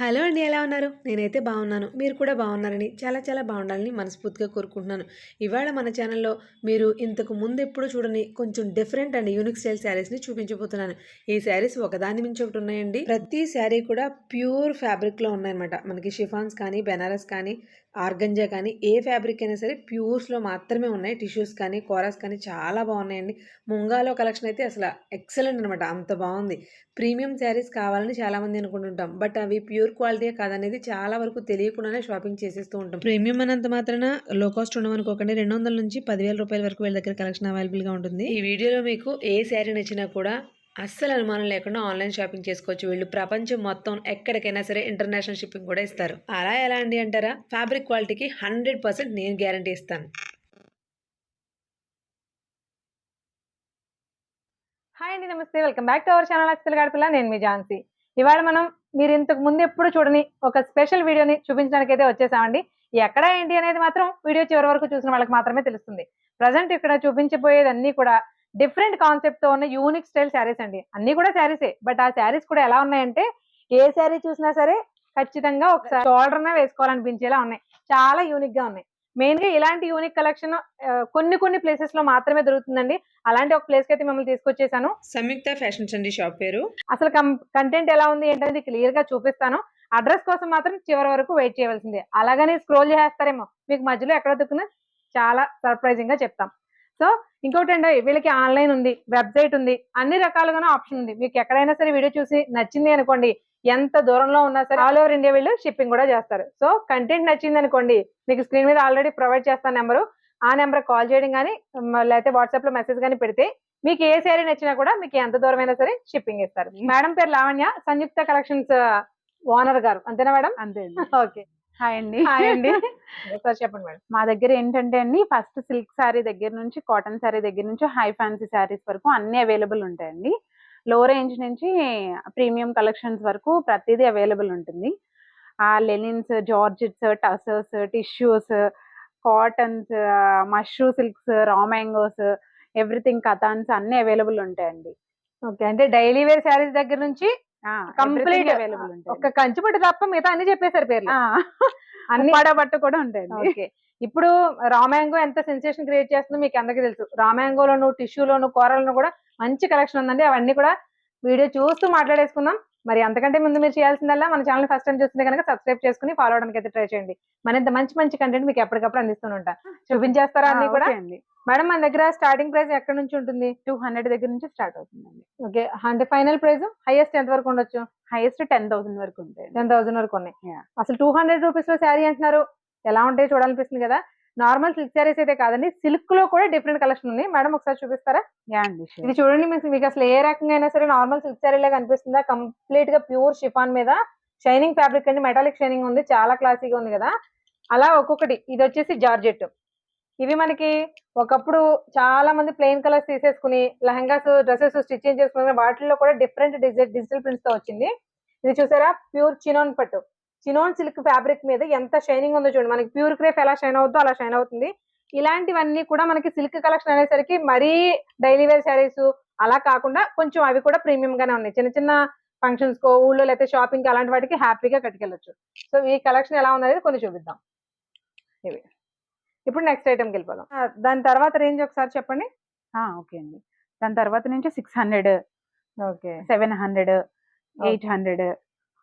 Hello అండి. ఎలా ఉన్నారు? నేనైతే బాగున్నాను. మీరు కూడా బాగున్నారని, చాలా చాలా బాగుండాలని మనస్ఫూర్తిగా కోరుకుంటున్నాను. ఇవాళ మన ఛానల్‌లో మీరు ఇంతకు ముందెప్పుడు చూడని కొంచెం డిఫరెంట్ అండ్ యూనిక్ స్టైల్ శారీస్‌ని చూపించబోతున్నాను. ఈ శారీస్ ఒకదాని మించి ఒకటి ఉన్నాయండి. ప్రతి శారీ కూడా ప్యూర్ ఫ్యాబ్రిక్‌లో ఉన్నాయన్నమాట. మనకి షిఫాన్స్ కానీ, బెనారస్ కానీ, ఆర్గంజా కానీ ఏ ఫ్యాబ్రిక్ అయినా సరే ప్యూర్స్‌లో మాత్రమే ఉన్నాయి. టిష్యూస్ కానీ, కోరాస్ కానీ చాలా బాగున్నాయండి. ముంగాలో కలెక్షన్ అయితే అసల ఎక్సలెంట్ అనమాట. అంత బాగుంది. ప్రీమియం శారీస్ కావాలని చాలామంది అనుకుంటుంటాం. బట్ అవి ప్యూర్ క్వాలిటీయే కాదనేది చాలా వరకు తెలియకుండానే షాపింగ్ చేసేస్తూ ఉంటాం. ప్రీమియం అన్నంత మాత్రాన లో కాస్ట్ ఉండమనుకోకండి. 200 నుంచి 10,000 రూపాయల వరకు వీళ్ళ దగ్గర కలెక్షన్ అవైలబుల్‌గా ఉంటుంది. ఈ వీడియోలో మీకు ఏ శారీ నచ్చినా కూడా అస్సలు అనుమానం లేకుండా ఆన్లైన్ షాపింగ్ చేసుకోవచ్చు. వీళ్ళు ప్రపంచం మొత్తం ఎక్కడికైనా సరే ఇంటర్నేషనల్ షిప్పింగ్ కూడా ఇస్తారు. అలా ఎలా అండి అంటారా? ఫ్యాబ్రిక్ క్వాలిటీకి 100% నేను గ్యారంటీ ఇస్తాను. హాయ్ అండి, నమస్తే. Welcome back to our channel అక్షల గాడిపిల్ల. నేను మీ ఝాన్సీ. ఇవాళ మనం మీరు ఇంతకు ముందు ఎప్పుడు చూడని ఒక స్పెషల్ వీడియోని చూపించడానికి అయితే వచ్చేసామండి. ఎక్కడ ఏంటి అనేది మాత్రం వీడియో చివరి వరకు చూసిన వాళ్ళకి మాత్రమే తెలుస్తుంది. ప్రజెంట్ ఇక్కడ చూపించబోయేది అన్ని కూడా డిఫరెంట్ కాన్సెప్ట్ తో ఉన్న యూనిక్ స్టైల్ శారీస్ అండి. అన్ని కూడా శారీసే, బట్ ఆ శారీస్ కూడా ఎలా ఉన్నాయంటే ఏ శారీ చూసినా సరే ఖచ్చితంగా ఒకసారి షోల్డర్నే వేసుకోవాలనిపించేలా ఉన్నాయి. చాలా యూనిక్ గా ఉన్నాయి. మెయిన్ గా ఇలాంటి యూనిక్ కలెక్షన్ కొన్ని ప్లేసెస్ లో మాత్రమే దొరుకుతుందండి. అలాంటి ఒక ప్లేస్ కి అయితే మిమ్మల్ని తీసుకొచ్చేసాను. సంయుక్త ఫ్యాషన్స్ అండి షాప్ పేరు. అసలు కంటెంట్ ఎలా ఉంది ఏంటనేది క్లియర్ గా చూపిస్తాను. అడ్రస్ కోసం మాత్రం చివరి వరకు వెయిట్ చేయవలసిందే. అలాగని స్క్రోల్ చేస్తారేమో, మీకు మధ్యలో ఎక్కడ దొరికినా చాలా సర్ప్రైజింగ్ గా చెప్తాం. సో ఇంకోటి అండి, వీళ్ళకి ఆన్లైన్ ఉంది, వెబ్సైట్ ఉంది, అన్ని రకాలుగానే ఆప్షన్ ఉంది. మీకు ఎక్కడైనా సరే వీడియో చూసి నచ్చింది అనుకోండి, ఎంత దూరంలో ఉన్నా సరే ఆల్ ఓవర్ ఇండియా వీళ్ళు షిప్పింగ్ కూడా చేస్తారు. సో కంటెంట్ నచ్చింది అనుకోండి, మీకు స్క్రీన్ మీద ఆల్రెడీ ప్రొవైడ్ చేస్తాను నెంబరు. ఆ నెంబర్ కాల్ చేయడం కానీ లేకపోతే వాట్సాప్ లో మెసేజ్ కానీ పెడితే మీకు ఏ శారీ నచ్చినా కూడా మీకు ఎంత దూరమైనా సరే షిప్పింగ్ ఇస్తారు. మేడం పేరు లావణ్య, సంయుక్త కలెక్షన్స్ ఓనర్ గారు, అంతేనా మేడం? అంతే. ఓకే. హాయ్ అండి. హాయ్ అండి. ఒకసారి చెప్పండి మేడం. మా దగ్గర ఏంటంటే అండి, ఫస్ట్ సిల్క్ శారీ దగ్గర నుంచి కాటన్ శారీ దగ్గర నుంచి హై ఫ్యాన్సీ శారీస్ వరకు అన్ని అవైలబుల్ ఉంటాయండి. లో రేంజ్ నుంచి ప్రీమియం కలెక్షన్స్ వరకు ప్రతిదీ అవైలబుల్ ఉంటుంది. Linens, georgettes, tussars, tissues, cottons, మష్రూ సిల్క్స్, రా మ్యాంగోస్, ఎవ్రీథింగ్ కథాన్స్ అన్ని అవైలబుల్ ఉంటాయండి. ఓకే, అంటే డైలీ వేర్ శారీస్ దగ్గర నుంచి కంప్లీట్ అవైలబుల్ ఉంటాయి. ఒక కంచిపట్టు తప్ప మిగతా అన్ని చెప్పేశారు పేర్లు. అన్ని బట్ట కూడా ఉంటాయండి. ఓకే. ఇప్పుడు రామాంగో ఎంత సెన్సేషన్ క్రియేట్ చేస్తుందో మీకు అందరికీ తెలుసు. రామాంగోలోను, టిష్యూలోను, కూరలను కూడా మంచి కలెక్షన్ ఉందండి. అవన్నీ కూడా వీడియో చూస్తూ మాట్లాడేసుకుందాం. మరి అంతకంటే ముందు మీరు చేయాల్సిందల్లా మన ఛానల్ ఫస్ట్ టైం చూస్తుంటే కనుక సబ్స్క్రైబ్ చేసుకుని ఫాలో అవడానికి అయితే ట్రై చేయండి. మరింత మంచి కంటెంట్ మీకు ఎప్పటికప్పుడు అందిస్తూనే ఉంటా. చూపించేస్తారా అన్ని కూడా? మేడం, మన దగ్గర స్టార్టింగ్ ప్రైస్ ఎక్కడ నుంచి ఉంటుంది? 200 దగ్గర నుంచి స్టార్ట్ అవుతుందండి. ఓకే, అంటే ఫైనల్ ప్రైస్ హైయెస్ట్ ఎంత వరకు ఉండొచ్చు? హైయెస్ట్ 10,000 వరకు ఉంటాయి. 10,000 వరకు ఉన్నాయి. అసలు 200 రూపీస్ లో శారీ అంటున్నారు, ఎలా ఉంటాయో చూడాలనిపిస్తుంది కదా. నార్మల్ సిల్క్ శారీస్ అయితే కాదండి, సిల్క్ లో కూడా డిఫరెంట్ కలెక్షన్ ఉంది. మేడం ఒకసారి చూపిస్తారా? ఇది చూడండి, మీకు అసలు ఏ రకంగా అయినా సరే నార్మల్ సిల్క్ శారీ లాగా అనిపిస్తుందా? కంప్లీట్ గా ప్యూర్ షిఫాన్ మీద షైనింగ్ ఫ్యాబ్రిక్ అండి, మెటాలిక్ షైనింగ్ ఉంది, చాలా క్లాసీగా ఉంది కదా. అలా ఒక్కొక్కటి. ఇది వచ్చేసి జార్జెట్. ఇవి మనకి ఒకప్పుడు చాలా మంది ప్లెయిన్ కలర్స్ తీసేసుకుని లెహంగాస్, డ్రెస్సెస్ స్టిచ్చింగ్ చేసుకుని వాటిల్లో కూడా డిఫరెంట్ డిజిటల్ ప్రింట్స్ తో వచ్చింది. ఇది చూసారా, ప్యూర్ చినోన్ పట్టు, చినోన్ సిల్క్ ఫ్యాబ్రిక్ మీద ఎంత షైనింగ్ ఉందో చూడండి. మనకి ప్యూర్ క్రేప్ ఎలా షైన్ అవుతుందో అలా షైన్ అవుతుంది. ఇలాంటివన్నీ కూడా మనకి సిల్క్ కలెక్షన్ అనేసరికి మరీ డైలీ వేర్ శారీస్ అలా కాకుండా కొంచెం అవి కూడా ప్రీమియం గానే ఉన్నాయి. చిన్న చిన్న ఫంక్షన్స్ కో, ఊళ్ళో లేకపోతే షాపింగ్ అలాంటి వాటికి హ్యాపీగా కట్టుకెళ్ళొచ్చు. సో ఈ కలెక్షన్ ఎలా ఉందనేది కొన్ని చూపిద్దాం. ఇవి ఇప్పుడు నెక్స్ట్ ఐటమ్కి వెళ్ళిపోదాం. దాని తర్వాత రేంజ్ ఒకసారి చెప్పండి. ఓకే అండి. దాని తర్వాత నుంచి 600, ఓకే, 700, 800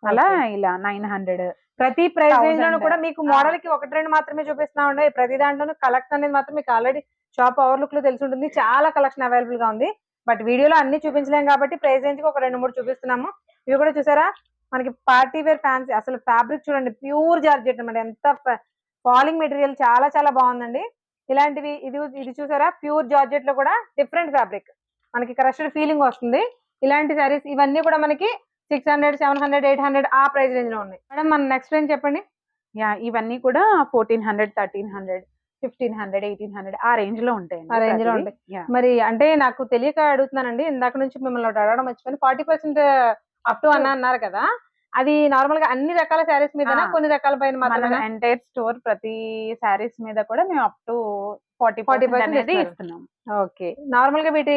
అలా ఇలా 900. ప్రతి ప్రైస్ రేంజ్ లోను కూడా మీకు మోడల్ కి ఒకటి రెండు మాత్రమే చూపిస్తున్నామండి. ప్రతి దాంట్లోనూ కలెక్షన్ అనేది మాత్రం మీకు ఆల్రెడీ షాప్ ఓవర్ లుక్ లో తెలిసి ఉంటుంది. చాలా కలెక్షన్ అవైలబుల్ గా ఉంది. బట్ వీడియోలో అన్ని చూపించలేం కాబట్టి ప్రైస్ రేంజ్ కి ఒక 2-3 చూపిస్తున్నాము. ఇవి కూడా చూసారా, మనకి పార్టీ వేర్ ఫ్యాన్సీ. అసలు ఫ్యాబ్రిక్ చూడండి, ప్యూర్ జార్జెట్ అనమాట. ఎంత ఫాలింగ్ మెటీరియల్, చాలా చాలా బాగుందండి. ఇలాంటివి ఇది చూసారా, ప్యూర్ జార్జెట్ లో కూడా డిఫరెంట్ ఫ్యాబ్రిక్, మనకి క్రష్డ్ ఫీలింగ్ వస్తుంది. ఇలాంటి సారీస్ ఇవన్నీ కూడా మనకి 600, 700, 800 ఆ ప్రైస్ రేంజ్ లో ఉన్నాయి. మేడం మన నెక్స్ట్ రేంజ్ చెప్పండి. ఇవన్నీ కూడా 1400, 1300, 1500, 1800 ఆ రేంజ్ లో ఉంటాయి. ఆ రేంజ్ లో ఉంటాయి. మరి అంటే నాకు తెలియక అడుగుతున్నానండి, ఇందాక నుంచి మిమ్మల్ని అడగడం మర్చిపోయింది. 40% అప్ టు అన్నారు కదా, అది నార్మల్ గా అన్ని రకాల శారీస్ మీద, కొన్ని రకాల పైన ఎంటైర్ స్టోర్ ప్రతి శారీస్ మీద కూడా మేము అప్ టు 40% అనేది ఇస్తున్నాం. ఓకే, నార్మల్ గా వీటి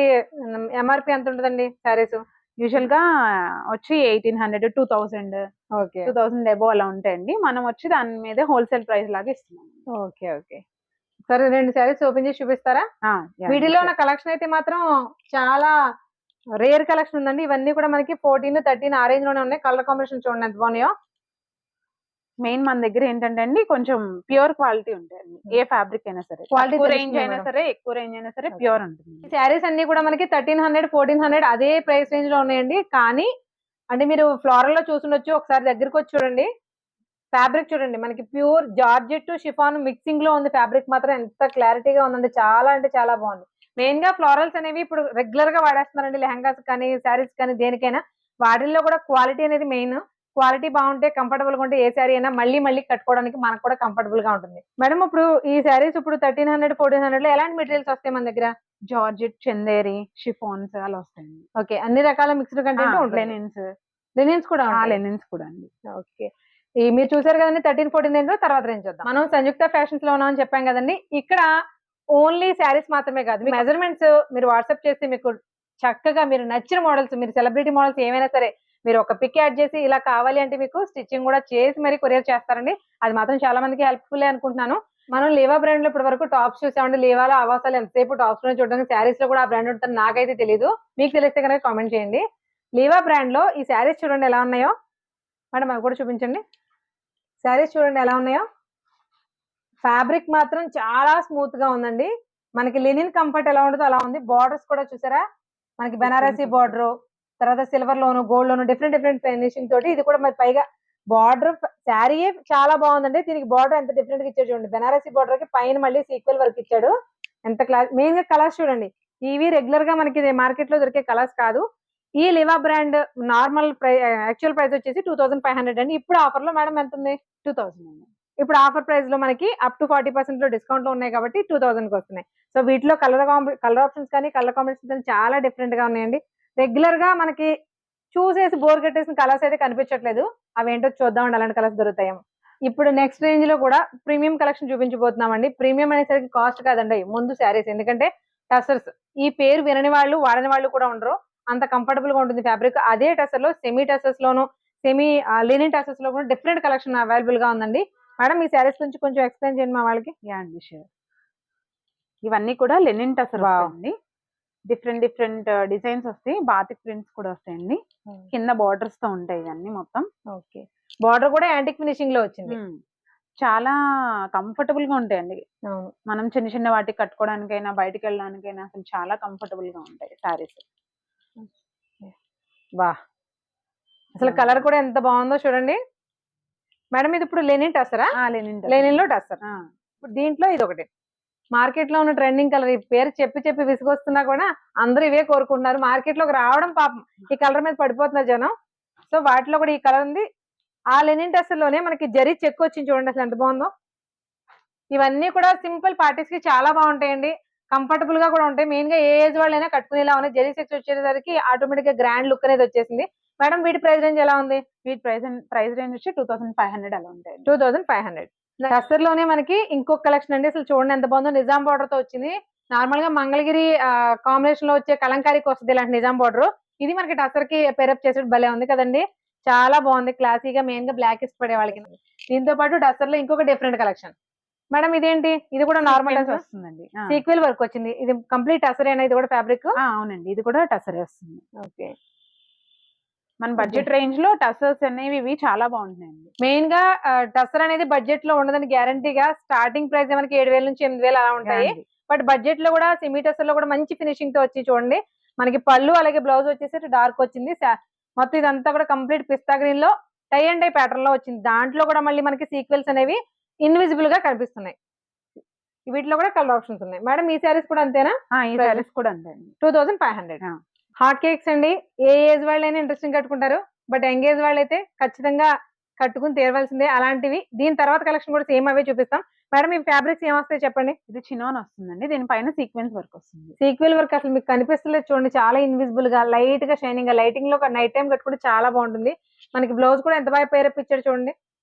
ఎంఆర్పి ఎంత ఉంటుందండి శారీస్? యూజువల్ గా వచ్చి 1800, 2000, ఓకే 2000 అబోవ్ అలా ఉంటాయండి. మనం వచ్చి దాని మీద హోల్సేల్ ప్రైస్ లాగా ఇస్తున్నాం. ఓకే ఓకే సరే 2 శారీస్ ఓపెన్ చేసి చూపిస్తారా? వీటిలో ఉన్న కలెక్షన్ అయితే మాత్రం చాలా రేర్ కలెక్షన్ ఉందండి. ఇవన్నీ కూడా మనకి 14, 13 ఆ రేంజ్ లోనే ఉన్నాయి. కలర్ కాంబినేషన్ చూడండి ఎంత బాగున్నాయో. మెయిన్ మన దగ్గర ఏంటంటే అండి కొంచెం ప్యూర్ క్వాలిటీ ఉంటాయండి. ఏ ఫ్యాబ్రిక్ అయినా సరే, Quality తక్కువ రేంజ్ తెలుస్తుంది అయినా మేడం. సరే, ఎక్కువ రేంజ్ అయినా సరే Okay. ప్యూర్ ఉంటుంది. ఈ శారీస్ అన్ని కూడా మనకి 1300, 1400 అదే ప్రైస్ రేంజ్ లో ఉన్నాయండి. కానీ అంటే మీరు ఫ్లోరల్ లో చూసుండొచ్చు, ఒకసారి దగ్గరికి వచ్చి చూడండి. ఫ్యాబ్రిక్ చూడండి, మనకి ప్యూర్ జార్జెట్ షిఫాన్ మిక్సింగ్ లో ఉంది. ఫ్యాబ్రిక్ మాత్రం ఎంత క్లారిటీగా ఉందండి, చాలా అంటే చాలా బాగుంది. మెయిన్ గా ఫ్లోరల్స్ అనేవి ఇప్పుడు రెగ్యులర్ గా వాడేస్తున్నారండి, లెహంగాస్ కానీ శారీస్ కానీ దేనికైనా. వాటిల్లో కూడా క్వాలిటీ అనేది మెయిన్. క్వాలిటీ బాగుంటే కంఫర్టబుల్ గా ఉంటే ఏ శారీ అయినా మళ్ళీ మళ్ళీ కట్టుకోవడానికి మనకు కూడా కంఫర్టబుల్ గా ఉంటుంది. మేడం ఇప్పుడు ఈ శారీస్ ఇప్పుడు 1300, 1400 లో ఎలాంటి మెటీరియల్స్ వస్తాయి మన దగ్గర? జార్జెట్, చందేరి, షిఫాన్స్ అలా వస్తాయండి. ఓకే, అన్ని రకాల మిక్స్డ్ కంటెంట్ ఉంటుంది. లెనిన్స్, లెనిన్స్ కూడా ఉంటాయి. లెనిన్స్ కూడా అండి. ఓకే, ఈ మీరు చూసారు కదండి 13, 14 రేంజ్ లో. తర్వాత రేంజ్ చూద్దాం. మనం సంయుక్త ఫ్యాషన్స్ లో ఉన్నామని చెప్పాం కదండి. ఇక్కడ ఓన్లీ శారీస్ మాత్రమే కాదు, మెజర్మెంట్స్ మీరు వాట్సాప్ చేస్తే మీకు చక్కగా మీరు నచ్చిన మోడల్స్, మీరు సెలబ్రిటీ మోడల్స్ ఏమైనా సరే మీరు ఒక పిక్ యాడ్ చేసి ఇలా కావాలి అంటే మీకు స్టిచ్చింగ్ కూడా చేసి మరి కొరియర్ చేస్తారండి. అది మాత్రం చాలా మందికి హెల్ప్ఫుల్ అనుకుంటున్నాను. మనం లేవా బ్రాండ్ లో ఇప్పటి వరకు టాప్స్ చూసామండి. లేవాలో ఆవాసాలు ఎంతసేపు టాప్స్ లో చూడడానికి, శారీస్ లో కూడా ఆ బ్రాండ్ ఉంటుంది. నాకైతే తెలియదు, మీకు తెలిస్తే కనుక కామెంట్ చేయండి. లేవా బ్రాండ్ లో ఈ శారీస్ చూడండి ఎలా ఉన్నాయో. మేడం అవి కూడా చూపించండి. శారీస్ చూడండి ఎలా ఉన్నాయో. ఫ్యాబ్రిక్ మాత్రం చాలా స్మూత్ గా ఉందండి. మనకి లినిన్ కంఫర్ట్ ఎలా ఉంటుందో అలా ఉంది. బార్డర్స్ కూడా చూసారా, మనకి బనారసి బార్డర్, తర్వాత సిల్వర్ లోను, గోల్డ్ లోను, డిఫరెంట్ డిఫరెంట్ ఫినిషింగ్ తోటి. ఇది కూడా మరి పైగా బార్డర్ శారీ చాలా బాగుందండి. దీనికి బార్డర్ ఎంత డిఫరెంట్ గా ఇచ్చాడు చూడండి. బనారసి బార్డర్ కి పైన మళ్ళీ సీక్వెల్ వర్క్ ఇచ్చాడు. ఎంత క్లాస్. మెయిన్ గా కలర్స్ చూడండి, ఇవి రెగ్యులర్ గా మనకి మార్కెట్ లో దొరికే కలర్స్ కాదు. ఈ Liva brand normal actual price వచ్చేసి 2500 అండి. ఇప్పుడు ఆఫర్ లో మేడం ఎంత ఉంది? 2000 అండి. ఇప్పుడు ఆఫర్ ప్రైస్ లో మనకి అప్ టు 40% లో డిస్కౌంట్ లో ఉన్నాయి కాబట్టి 2000 కి వస్తున్నాయి. సో వీటిలో కలర్ ఆప్షన్స్ కానీ కలర్ కాంబినేషన్స్ కానీ చాలా డిఫరెంట్ గా ఉన్నాయండి. రెగ్యులర్ గా మనకి చూసేసి బోర్ కట్టేసిన కలర్స్ అయితే కనిపించట్లేదు. అవి ఏంటో చూద్దామండి, అలాంటి కలర్స్ దొరుకుతాయేమో. ఇప్పుడు నెక్స్ట్ రేంజ్ లో కూడా ప్రీమియం కలెక్షన్ చూపించబోతున్నామండి. ప్రీమియం అనేసరికి కాస్ట్ కాదండి, ముందు శారీస్. ఎందుకంటే టసర్స్ ఈ పేరు వినని వాళ్ళు, వాడని వాళ్ళు కూడా ఉండరు. అంత కంఫర్టబుల్ గా ఉంటుంది ఫ్యాబ్రిక్. అదే టసర్ లో సెమీ టసర్స్ లోను, సెమీ లినిన్ టసర్స్ లో కూడా డిఫరెంట్ కలెక్షన్ అవైలబుల్ గా ఉందండి. మేడం ఈ శారీస్ గురించి కొంచెం ఎక్స్ప్లెయిన్ చేయండి మా వాళ్ళకి. అండి షూర్. ఇవన్నీ కూడా లెనిన్ టసర్ వస్తాయండి. డిఫరెంట్ డిఫరెంట్ డిజైన్స్ వస్తాయి. బాతిక్ ప్రింట్స్ కూడా వస్తాయండి. కింద బార్డర్స్ తో ఉంటాయి ఇవన్నీ మొత్తం. ఓకే, బార్డర్ కూడా యాంటిక్ ఫినిషింగ్ లో వచ్చింది. చాలా కంఫర్టబుల్ గా ఉంటాయండి. అవును, మనం చిన్న చిన్న వాటికి కట్టుకోవడానికైనా, బయటికి వెళ్ళడానికైనా అసలు చాలా కంఫర్టబుల్ గా ఉంటాయి శారీస్. వా, అసలు కలర్ కూడా ఎంత బాగుందో చూడండి. మేడం ఇది ఇప్పుడు లెనిన్ టసరా? లెనిన్ లో టసర్. ఇప్పుడు దీంట్లో ఇది ఒకటి మార్కెట్ లో ఉన్న ట్రెండింగ్ కలర్. ఈ పేరు చెప్పి చెప్పి విసుగొస్తున్నా కూడా అందరూ ఇవే కోరుకుంటున్నారు. మార్కెట్ లోకి రావడం పాపం ఈ కలర్ మీద పడిపోతున్నారు జనం. సో వాటిలో కూడా ఈ కలర్ ఉంది. ఆ లెనిన్ టసర్ లోనే మనకి జరీ చెక్ వచ్చింది చూడండి, అసలు ఎంత బాగుందో. ఇవన్నీ కూడా సింపుల్ పార్టీస్ కి చాలా బాగుంటాయండి. కంఫర్టబుల్ గా కూడా ఉంటాయి. మెయిన్ గా ఏ ఏజ్ వాళ్ళైనా కట్టుకునేలా ఉన్నాయి. జరీ చెక్స్ వచ్చేసరికి ఆటోమేటిక్ గా గ్రాండ్ లుక్ అనేది వచ్చేసింది. మేడం వీటి ప్రైస్ రేంజ్ ఎలా ఉంది? వీటి ప్రైస్ రేంజ్ వచ్చి 2500 అలా ఉంటాయి. 2500. టసర్ లోనే మనకి ఇంకొక కలెక్షన్ అండి. అసలు చూడండి ఎంత బాగుందో. నిజాం బార్డర్ తో వచ్చింది. నార్మల్ గా మంగళగిరి కాంబినేషన్ లో వచ్చే కలంకారీకి వస్తుంది ఇలాంటి నిజాం బార్డర్. ఇది మనకి టసర్ కి పేరప్ చేసేది భలే ఉంది కదండి. చాలా బాగుంది, క్లాసీగా. మెయిన్ గా బ్లాక్ ఇష్టపడే వాళ్ళకి. దీంతో పాటు టసర్ లో ఇంకొక డిఫరెంట్ కలెక్షన్. మేడం ఇదేంటి? ఇది కూడా నార్మల్ వస్తుందండి. సీక్వెల్ వర్క్ వచ్చింది. ఇది కంప్లీట్ టసర్ అయినా? ఇది కూడా ఫ్యాబ్రిక్? అవునండి, ఇది కూడా టసర్ వస్తుంది. ఓకే, మన బడ్జెట్ రేంజ్ లో టసర్స్ అనేవి ఇవి చాలా బాగుంటున్నాయండి. మెయిన్ గా టసర్ అనేది బడ్జెట్ లో ఉండదని గ్యారంటీగా. స్టార్టింగ్ ప్రైస్ మనకి 7000 నుంచి 8000 అలా ఉంటాయి. బట్ బడ్జెట్ లో కూడా సెమీ టసర్ లో కూడా మంచి ఫినిషింగ్ తో వచ్చి చూడండి. మనకి పళ్ళు అలాగే బ్లౌజ్ వచ్చేసి డార్క్ వచ్చింది. మొత్తం ఇదంతా కూడా కంప్లీట్ పిస్తా గ్రీన్ లో టై అండ్ డై ప్యాటర్న్ లో వచ్చింది. దాంట్లో కూడా మళ్ళీ మనకి సీక్వెల్స్ అనేవి ఇన్విజిబుల్ గా కనిపిస్తున్నాయి. వీటిలో కూడా కలర్ ఆప్షన్స్ ఉన్నాయి. మేడం ఈ శారీస్ కూడా అంతేనా? ఈ శారీస్ కూడా అంతే. 2500. హాట్ కేక్స్ అండి. ఏ ఏజ్ వాళ్ళైనా ఇంట్రెస్టింగ్ కట్టుకుంటారు. బట్ యంగేజ్ వాళ్ళైతే ఖచ్చితంగా కట్టుకుని తీరవలసిందే అలాంటివి. దీని తర్వాత కలెక్షన్ కూడా సేమ్ అవే చూపిస్తాం. మేడం ఈ ఫ్యాబ్రిక్స్ ఏమొస్తాయి చెప్పండి? ఇది చినాన్ వస్తుందండి. దీనిపైన సీక్వెన్స్ వర్క్ వస్తుంది. సీక్వెల్ వర్క్ అసలు మీకు కనిపిస్తలేదు చూడండి. చాలా ఇన్విజిబుల్ గా, లైట్ గా, షైనింగ్ గా. లైటింగ్ లో నైట్ టైం కట్టుకుంటే చాలా బాగుంటుంది. మనకి బ్లౌజ్ కూడా ఎంత బాగా పేరప్ ఇచ్చాడు చూడండి.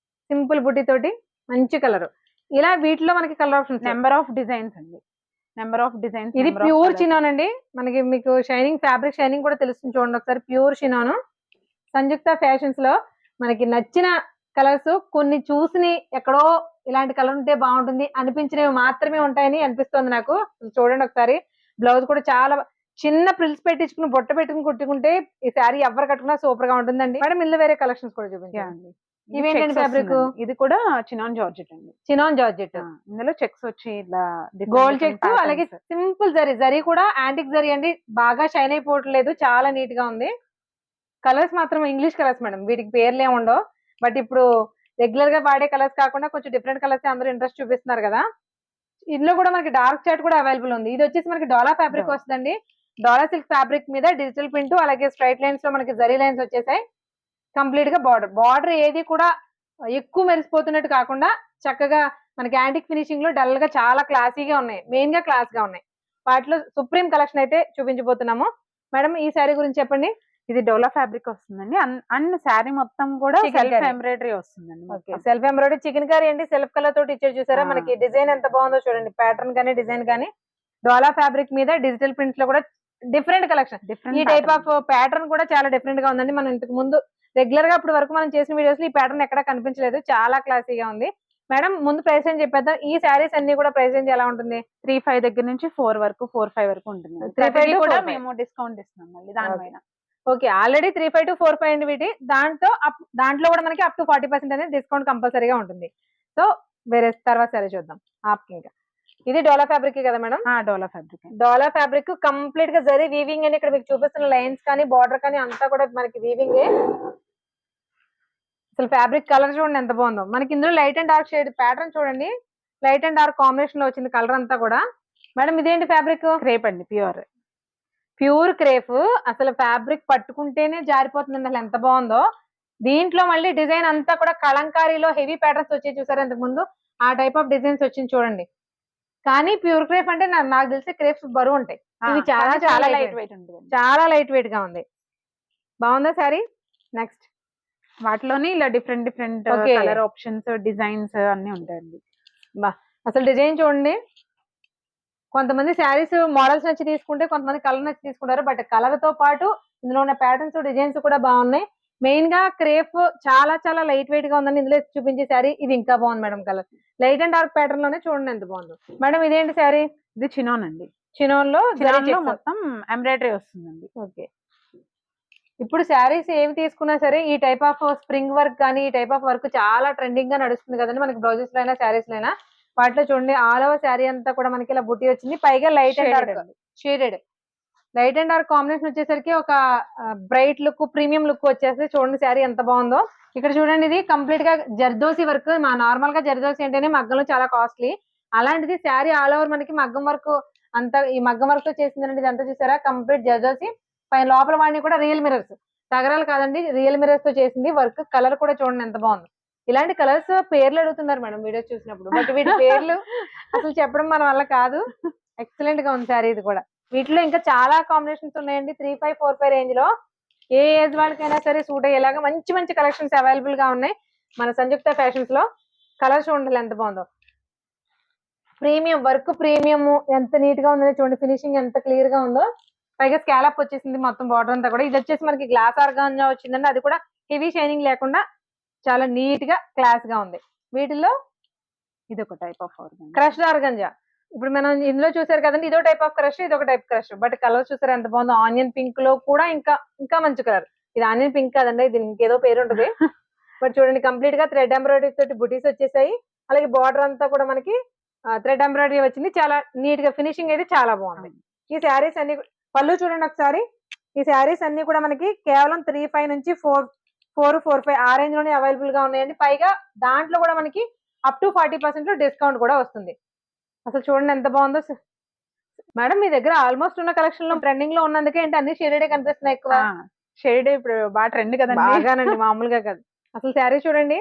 సింపుల్ బుట్టి తోటి మంచి కలర్. ఇలా వీటిలో మనకి colour options, number of designs అండి. Number of designs. ఇది ప్యూర్ చినాన్ అండి. మనకి మీకు షైనింగ్ ఫ్యాబ్రిక్ షైనింగ్ కూడా తెలుస్తుంది చూడండి ఒకసారి. ప్యూర్ చినాను సంయుక్త ఫ్యాషన్స్ లో మనకి నచ్చిన కలర్స్ కొన్ని చూసి ఎక్కడో ఇలాంటి కలర్ ఉంటే బాగుంటుంది అనిపించినవి మాత్రమే ఉంటాయని అనిపిస్తుంది నాకు. చూడండి ఒకసారి. బ్లౌజ్ కూడా చాలా చిన్న ప్రిల్స్ పెట్టించుకుని బొట్ట పెట్టుకుని కుట్టుకుంటే ఈ శారీ ఎవరు కట్టుకున్నా సూపర్ గా ఉంటుందండి. మేడం ఇందులో వేరే కలెక్షన్స్ కూడా చూపించండి. ఇవేంటండి ఫ్యాబ్రిక్? ఇది కూడా చినాన్ జార్జెట్ అండి. Chinon georgette. ఇందులో చెక్స్ వచ్చి ఇలా గోల్డ్ చెక్స్, అలాగే సింపుల్ జరీ. జరీ కూడా యాంటిక్ జరీ అండి. బాగా షైన్ అయిపోవట్లేదు, చాలా నీట్ గా ఉంది. కలర్స్ మాత్రం ఇంగ్లీష్ కలర్స్ మేడం, వీటికి పేర్లు ఏమి ఉండవు. బట్ ఇప్పుడు రెగ్యులర్ గా వాడే కలర్స్ కాకుండా కొంచెం డిఫరెంట్ కలర్స్ అందరూ ఇంట్రెస్ట్ చూపిస్తున్నారు కదా. ఇందులో కూడా మనకి డార్క్ చాట్ కూడా అవైలబుల్ ఉంది. ఇది వచ్చేసి మనకి డోలా ఫ్యాబ్రిక్ వస్తుందండి. డోలా సిల్క్ ఫ్యాబ్రిక్ మీద డిజిటల్ ప్రింట్, అలాగే స్ట్రైట్ లైన్స్ లో మనకి జరీ లైన్స్ వచ్చేసాయి. కంప్లీట్ గా బార్డర్ ఏది కూడా ఎక్కువ మెరిసిపోతున్నట్టు కాకుండా చక్కగా మనకి యాంటిక్ ఫినిషింగ్ లో డల్ గా చాలా క్లాసీగా ఉన్నాయి. మెయిన్ గా క్లాస్ గా ఉన్నాయి. వాటిలో సుప్రీం కలెక్షన్ అయితే చూపించబోతున్నాము. మేడం ఈ శారీ గురించి చెప్పండి. ఇది డోలా ఫ్యాబ్రిక్ వస్తుందండి. అండ్ శారీ మొత్తం కూడా సెల్ఫ్ ఎంబ్రాయిడరీ వస్తుందండి. సెల్ఫ్ ఎంబ్రాయిడరీ చికెన్ కర్రీ అండి. సెల్ఫ్ కలర్ తోటి ఇచ్చారు చూసారా. మనకి డిజైన్ ఎంత బాగుందో చూడండి. ప్యాటర్న్ కానీ డిజైన్ కానీ డోలా ఫ్యాబ్రిక్ మీద డిజిటల్ ప్రింట్స్ లో కూడా డిఫరెంట్ కలెక్షన్. ఈ టైప్ ఆఫ్ ప్యాటర్న్ కూడా చాలా డిఫరెంట్ గా ఉందండి. మనం ఇంతకు ముందు రెగ్యులర్ గా ఇప్పటి వరకు మనం చేసిన వీడియోస్ లో ఈ ప్యాటర్న్ ఎక్కడ కనిపించలేదు. చాలా క్లాసీగా ఉంది. మేడం ముందు ప్రైస్ అని చెప్పేద్దాం. ఈ శారీస్ అన్ని కూడా ప్రైస్ రేంజ్ ఎలా ఉంటుంది? 3,500 దగ్గర నుంచి 4,500 వరకు ఉంటుంది. 3,500 కూడా మేము డిస్కౌంట్ ఇస్తున్నాం మళ్ళీ దానిపైన. ఓకే, ఆల్రెడీ 3,500 to 4,500 అండి వీటి. దాంట్లో కూడా మనకి అప్ టు 40% అనేది డిస్కౌంట్ కంపల్సరీగా ఉంటుంది. సో వేరే తర్వాత సరే చూద్దాం. ఇంకా ఇది డోలా ఫ్యాబ్రిక్ కదా మేడం? డోలా ఫ్యాబ్రిక్. డోలా ఫ్యాబ్రిక్ కంప్లీట్ గా జరీ వీవింగ్ అని ఇక్కడ మీకు చూపిస్తున్న లైన్స్ కానీ బార్డర్ కానీ అంతా కూడా మనకి వీవింగ్. అసలు ఫ్యాబ్రిక్ కలర్ చూడండి ఎంత బాగుందో. మనకి ఇందులో light and dark shade pattern చూడండి. లైట్ అండ్ డార్క్ కాంబినేషన్ లో వచ్చింది కలర్ అంతా కూడా. మేడం ఇదేంటి ఫ్యాబ్రిక్? క్రేప్ అండి. Pure crepe. అసలు ఫ్యాబ్రిక్ పట్టుకుంటేనే జారిపోతుందండి. అసలు ఎంత బాగుందో. దీంట్లో మళ్ళీ డిజైన్ అంతా కూడా కలంకారీలో హెవీ ప్యాటర్న్స్ వచ్చి చూసారు ఇంతకు ముందు. ఆ టైప్ ఆఫ్ డిజైన్స్ వచ్చింది చూడండి. కానీ ప్యూర్ క్రేప్ అంటే నాకు తెలిసి క్రేప్స్ బరువు ఉంటాయి. ఇవి చాలా చాలా లైట్ వెయిట్ ఉంటుంది. చాలా లైట్ వెయిట్ గా ఉంది. బాగుందా సారీ? నెక్స్ట్ వాటిలోనే ఇలా డిఫరెంట్ కలర్ ఆప్షన్స్, డిజైన్స్ అన్ని ఉంటాయండి. అసలు డిజైన్ చూడండి. కొంతమంది శారీస్ మోడల్స్ నచ్చి తీసుకుంటే, కొంతమంది కలర్ నచ్చి తీసుకుంటారు. బట్ కలర్ తో పాటు ఇందులో ఉన్న ప్యాటర్న్స్, డిజైన్స్ కూడా బాగున్నాయి. మెయిన్ గా క్రేప్ చాలా చాలా లైట్ వెయిట్ గా ఉందండి. ఇందులో చూపించే శారీ ఇది ఇంకా బాగుంది madam. Colour light and dark pattern లోనే చూడండి ఎంత బాగుందో. మేడం ఇదేంటి శారీ? ఇది చినాన్ అండి. చినాన్ లో మొత్తం ఎంబ్రాయిడరీ వస్తుందండి. ఓకే. ఇప్పుడు శారీస్ ఏమి తీసుకున్నా సరే ఈ టైప్ ఆఫ్ స్ప్రింగ్ వర్క్ కానీ ఈ టైప్ ఆఫ్ వర్క్ చాలా ట్రెండింగ్ గా నడుస్తుంది కదండి. మనకి బ్లౌజెస్ లైనా శారీస్ లైనా వాటిలో చూడండి ఆల్ ఓవర్ శారీ అంతా కూడా మనకి ఇలా బుట్టి వచ్చింది. పైగా light and dark shaded. Light and dark combination వచ్చేసరికి ఒక బ్రైట్ లుక్, ప్రీమియం లుక్ వచ్చేసి చూడండి శారీ ఎంత బాగుందో. ఇక్కడ చూడండి ఇది కంప్లీట్ గా జర్దోసి వర్క్. మా నార్మల్ గా జర్దోసి అంటేనే మగ్గంలో చాలా కాస్ట్లీ. అలాంటిది శారీ ఆల్ ఓవర్ మనకి మగ్గం వర్క్ అంతా ఈ మగ్గం వర్క్ తో చేసిందండి. ఇదంతా చూసారా కంప్లీట్ జర్దోసి. పైన లోపల వాడిని కూడా రియల్ మిరర్స్, తగరాలు కాదండి, రియల్ మిరర్స్ తో చేసింది వర్క్. కలర్ కూడా చూడండి ఎంత బాగుంది. ఇలాంటి కలర్స్ పేర్లు అడుగుతున్నారు మేడం వీడియో చూసినప్పుడు. బట్ వీటి పేర్లు అసలు చెప్పడం మన వల్ల కాదు. ఎక్సలెంట్ గా ఉంది శారీ ఇది కూడా. వీటిలో ఇంకా చాలా కాంబినేషన్స్ ఉన్నాయండి. 3,500, 4,500 రేంజ్ లో ఏ ఏజ్ వాళ్ళకైనా సరే సూట్ అయ్యేలాగా మంచి మంచి కలెక్షన్స్ అవైలబుల్ గా ఉన్నాయి మన సంయుక్త ఫ్యాషన్స్ లో. కలర్ చూడండి ఎంత బాగుందో. ప్రీమియం వర్క్, ప్రీమియం ఎంత నీట్ గా ఉందో చూడండి. ఫినిషింగ్ ఎంత క్లియర్ గా ఉందో. పైగా స్కాలప్ వచ్చేసింది మొత్తం బార్డర్ అంతా కూడా. ఇది వచ్చేసి మనకి గ్లాస్ ఆర్గాంజా వచ్చిందండి. అది కూడా హెవీ షైనింగ్ లేకుండా చాలా నీట్ గా క్లాస్ గా ఉంది. వీటిల్లో ఇది ఒక టైప్ ఆఫ్ క్రష్డ్ ఆర్గాంజా. ఇప్పుడు మనం ఇందులో చూసారు కదండి, ఇదో టైప్ ఆఫ్ క్రష్, ఇదొక టైప్ క్రష్. బట్ కలర్ చూసారు ఎంత బాగుందో. ఆనియన్ పింక్ లో కూడా ఇంకా మంచి కలర్. ఇది ఆనియన్ పింక్ కాదండి, ఇది ఇంకేదో పేరు ఉంటుంది. బట్ చూడండి కంప్లీట్ గా థ్రెడ్ ఎంబ్రాయిడరీ తోటి బుటీస్ వచ్చేసాయి. అలాగే బార్డర్ అంతా కూడా మనకి థ్రెడ్ ఎంబ్రాయిడరీ వచ్చింది. చాలా నీట్ గా ఫినిషింగ్ అయితే చాలా బాగుంది. ఈ శారీస్ అన్ని పళ్ళు చూడండి ఒకసారి. ఈ శారీస్ అన్ని కూడా మనకి కేవలం 3,500 నుంచి 4,500 ఆ రేంజ్ లోనే అవైలబుల్ గా ఉన్నాయండి. పైగా దాంట్లో కూడా మనకి అప్ టు 40% డిస్కౌంట్ కూడా వస్తుంది. అసలు చూడండి ఎంత బాగుందో మేడం. మీ దగ్గర ఆల్మోస్ట్ ఉన్న కలెక్షన్ లో ట్రెండింగ్ లో ఉన్నందుకే ఏంటి అన్ని షేడెడ్ కనిపిస్తున్నాయి. ఎక్కువ షేడ్ ఇప్పుడు బాగా ట్రెండ్ కదండి. బాగానండి, మామూలుగా కాదు. అసలు శారీ చూడండి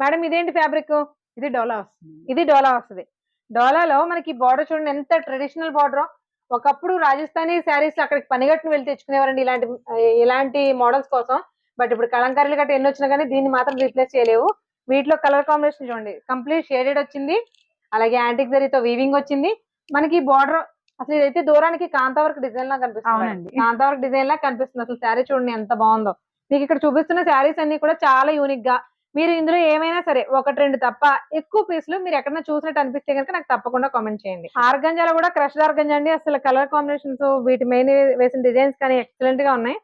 మేడం. ఇదేంటి ఫ్యాబ్రిక్? ఇది డోలా వస్తుంది. ఇది డోలా వస్తుంది. డోలాలో మనకి బార్డర్ చూడండి ఎంత ట్రెడిషనల్ బార్డర్. ఒకప్పుడు రాజస్థానీ శారీస్ అక్కడికి పనిగట్టును వెళ్ళి తెచ్చుకునేవారండి ఇలాంటి మోడల్స్ కోసం. బట్ ఇప్పుడు కలంకారీలు గట్రా ఎన్ని వచ్చినా కానీ దీన్ని మాత్రం రీప్లేస్ చేయలేవు. వీటిలో కలర్ కాంబినేషన్ చూడండి కంప్లీట్ షేడెడ్ వచ్చింది. అలాగే యాంటిక్ జరీతో వీవింగ్ వచ్చింది. మనకి బార్డర్ అసలు ఇదైతే దూరానికి కాంతావర్క్ డిజైన్ లా కనిపిస్తుంది. అవునండి. కాంతావర్క్ డిజైన్ లా కనిపిస్తుంది. అసలు శారీ చూడండి ఎంత బాగుందో. మీకు ఇక్కడ చూపిస్తున్న శారీస్ అన్ని కూడా చాలా యూనిక్ గా, మీరు ఇందులో ఏమైనా సరే ఒకటి రెండు తప్ప ఎక్కువ పీసులు మీరు ఎక్కడైనా చూసినట్టు అనిపిస్తే కనుక నాకు తప్పకుండా కామెంట్ చేయండి. ఆర్గంజాలో కూడా క్రష్ ఆర్గంజా అండి. అసలు కలర్ కాంబినేషన్స్ వీటి మెయిన్ వేసిన డిజైన్స్ కానీ ఎక్సలెంట్ గా ఉన్నాయి.